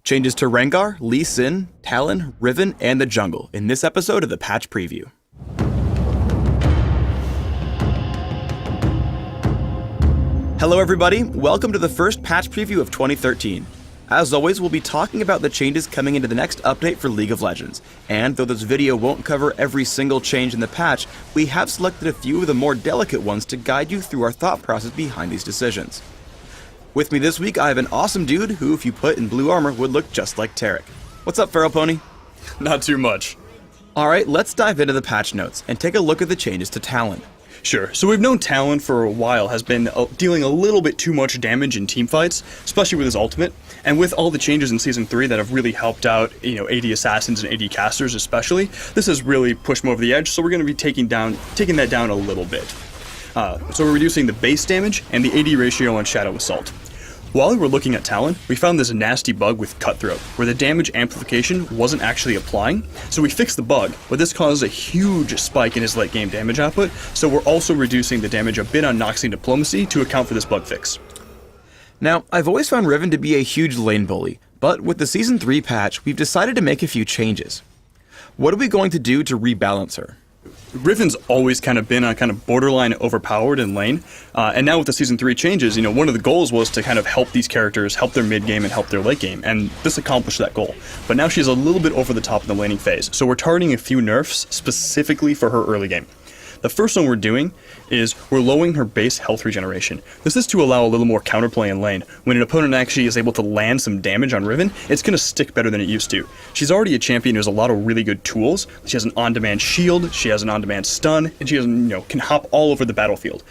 Changes to Rengar, Lee Sin, Talon, Riven, and the jungle in this episode of the Patch Preview. Hello everybody, welcome to the first patch preview of 2013. As always, we'll be talking about the changes coming into the next update for League of Legends. And though this video won't cover every single change in the patch, we have selected a few of the more delicate ones to guide you through our thought process behind these decisions. With me this week, I have an awesome dude who, if you put in blue armor, would look just like Tarek. What's up, Feral Pony? Not too much. Alright, let's dive into the patch notes and take a look at the changes to Talon. Sure, so we've known Talon for a while has been dealing a little bit too much damage in teamfights, especially with his ultimate, and with all the changes in Season 3 that have really helped out, AD Assassins and AD Casters especially, this has really pushed him over the edge, so we're going to be taking that down a little bit. So we're reducing the base damage and the AD ratio on Shadow Assault. While we were looking at Talon, we found this nasty bug with Cutthroat, where the damage amplification wasn't actually applying, so we fixed the bug, but this caused a huge spike in his late game damage output, so we're also reducing the damage a bit on Noxian Diplomacy to account for this bug fix. Now, I've always found Riven to be a huge lane bully, but with the Season 3 patch, we've decided to make a few changes. What are we going to do to rebalance her? Riven's always kind of been on kind of borderline overpowered in lane, and now with the Season 3 changes, one of the goals was to kind of help these characters, help their mid game and help their late game, and this accomplished that goal. But now she's a little bit over the top in the laning phase, so we're targeting a few nerfs specifically for her early game. The first one we're doing is we're lowering her base health regeneration. This is to allow a little more counterplay in lane. When an opponent actually is able to land some damage on Riven, it's going to stick better than it used to. She's already a champion who has a lot of really good tools. She has an on-demand shield, she has an on-demand stun, and she has, can hop all over the battlefield.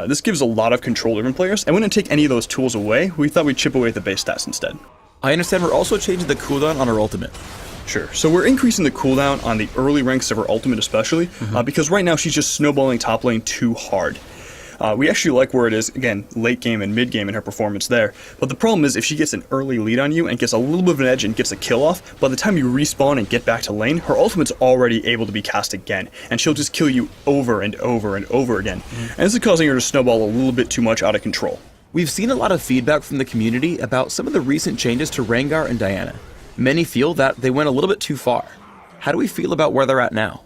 This gives a lot of control to Riven players, and we didn't take any of those tools away. We thought we'd chip away at the base stats instead. I understand we're also changing the cooldown on her ultimate. Sure. So we're increasing the cooldown on the early ranks of her ultimate especially, because right now she's just snowballing top lane too hard. We actually like where it is, again, late game and mid game in her performance there, but the problem is if she gets an early lead on you and gets a little bit of an edge and gets a kill off, by the time you respawn and get back to lane, her ultimate's already able to be cast again, and she'll just kill you over and over and over again. And this is causing her to snowball a little bit too much out of control. We've seen a lot of feedback from the community about some of the recent changes to Rengar and Diana. Many feel that they went a little bit too far. How do we feel about where they're at now?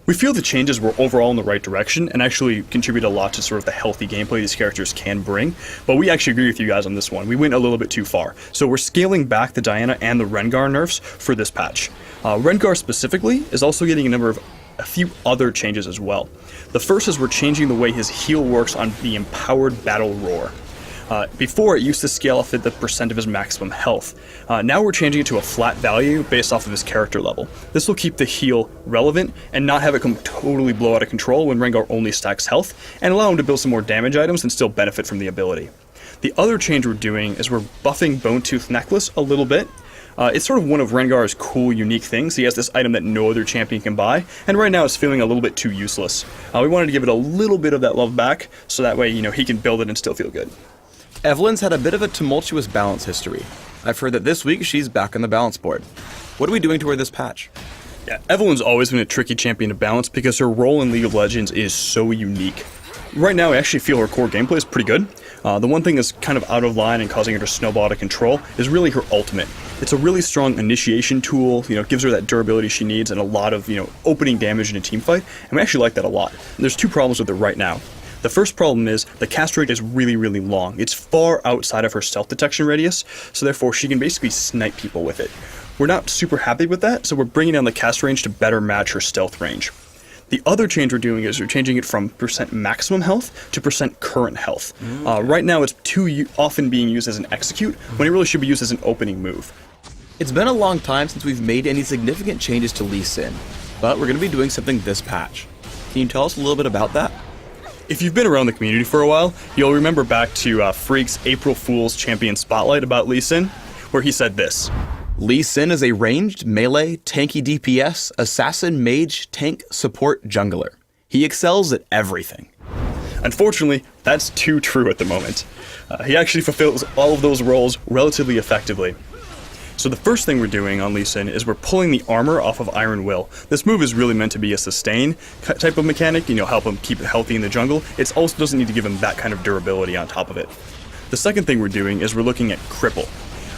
We feel the changes were overall in the right direction and actually contribute a lot to sort of the healthy gameplay these characters can bring, but we actually agree with you guys on this one. We went a little bit too far. So we're scaling back the Diana and the Rengar nerfs for this patch. Rengar specifically is also getting a few other changes as well. The first is we're changing the way his heal works on the Empowered Battle Roar. Before, it used to scale off at the percent of his maximum health. Now we're changing it to a flat value based off of his character level. This will keep the heal relevant and not have it totally blow out of control when Rengar only stacks health, and allow him to build some more damage items and still benefit from the ability. The other change we're doing is we're buffing Bone Tooth Necklace a little bit. It's sort of one of Rengar's cool, unique things. He has this item that no other champion can buy, and right now it's feeling a little bit too useless. We wanted to give it a little bit of that love back, so that way, he can build it and still feel good. Evelyn's had a bit of a tumultuous balance history. I've heard that this week she's back on the balance board. What are we doing to her this patch? Yeah, Evelyn's always been a tricky champion to balance because her role in League of Legends is so unique. Right now, I actually feel her core gameplay is pretty good. The one thing that's kind of out of line and causing her to snowball out of control is really her ultimate. It's a really strong initiation tool, gives her that durability she needs and a lot of, opening damage in a teamfight, and we actually like that a lot. And there's two problems with it right now. The first problem is the cast rate is really, really long. It's far outside of her stealth detection radius, so therefore she can basically snipe people with it. We're not super happy with that, so we're bringing down the cast range to better match her stealth range. The other change we're doing is we're changing it from percent maximum health to percent current health. Right now it's too often being used as an execute, when it really should be used as an opening move. It's been a long time since we've made any significant changes to Lee Sin, but we're going to be doing something this patch. Can you tell us a little bit about that? If you've been around the community for a while, you'll remember back to Freak's April Fool's Champion Spotlight about Lee Sin, where he said this. Lee Sin is a ranged, melee, tanky DPS, assassin, mage, tank, support, jungler. He excels at everything. Unfortunately, that's too true at the moment. He actually fulfills all of those roles relatively effectively. So the first thing we're doing on Lee Sin is we're pulling the armor off of Iron Will. This move is really meant to be a sustain type of mechanic, help him keep it healthy in the jungle. It also doesn't need to give him that kind of durability on top of it. The second thing we're doing is we're looking at Cripple.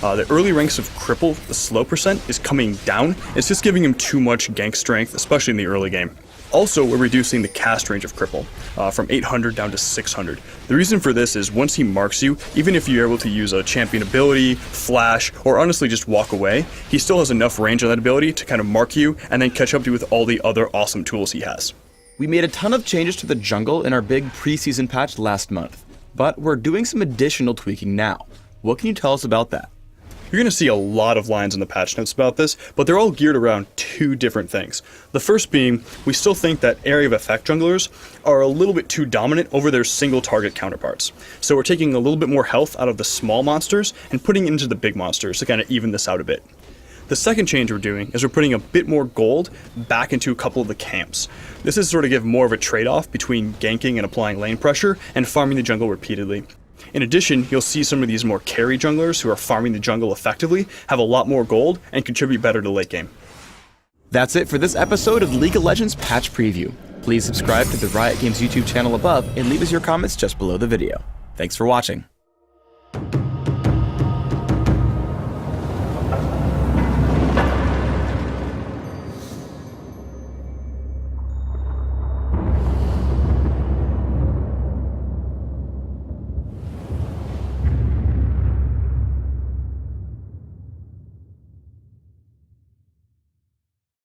The early ranks of Cripple, the slow percent, is coming down. It's just giving him too much gank strength, especially in the early game. Also, we're reducing the cast range of Cripple from 800 down to 600. The reason for this is once he marks you, even if you're able to use a champion ability, flash, or honestly just walk away, he still has enough range on that ability to kind of mark you and then catch up to you with all the other awesome tools he has. We made a ton of changes to the jungle in our big preseason patch last month, but we're doing some additional tweaking now. What can you tell us about that? You're going to see a lot of lines in the patch notes about this, but they're all geared around two different things. The first being, we still think that area of effect junglers are a little bit too dominant over their single target counterparts. So we're taking a little bit more health out of the small monsters and putting it into the big monsters to kind of even this out a bit. The second change we're doing is we're putting a bit more gold back into a couple of the camps. This is sort of give more of a trade-off between ganking and applying lane pressure and farming the jungle repeatedly. In addition, you'll see some of these more carry junglers who are farming the jungle effectively have a lot more gold and contribute better to late game. That's it for this episode of League of Legends Patch Preview. Please subscribe to the Riot Games YouTube channel above and leave us your comments just below the video. Thanks for watching.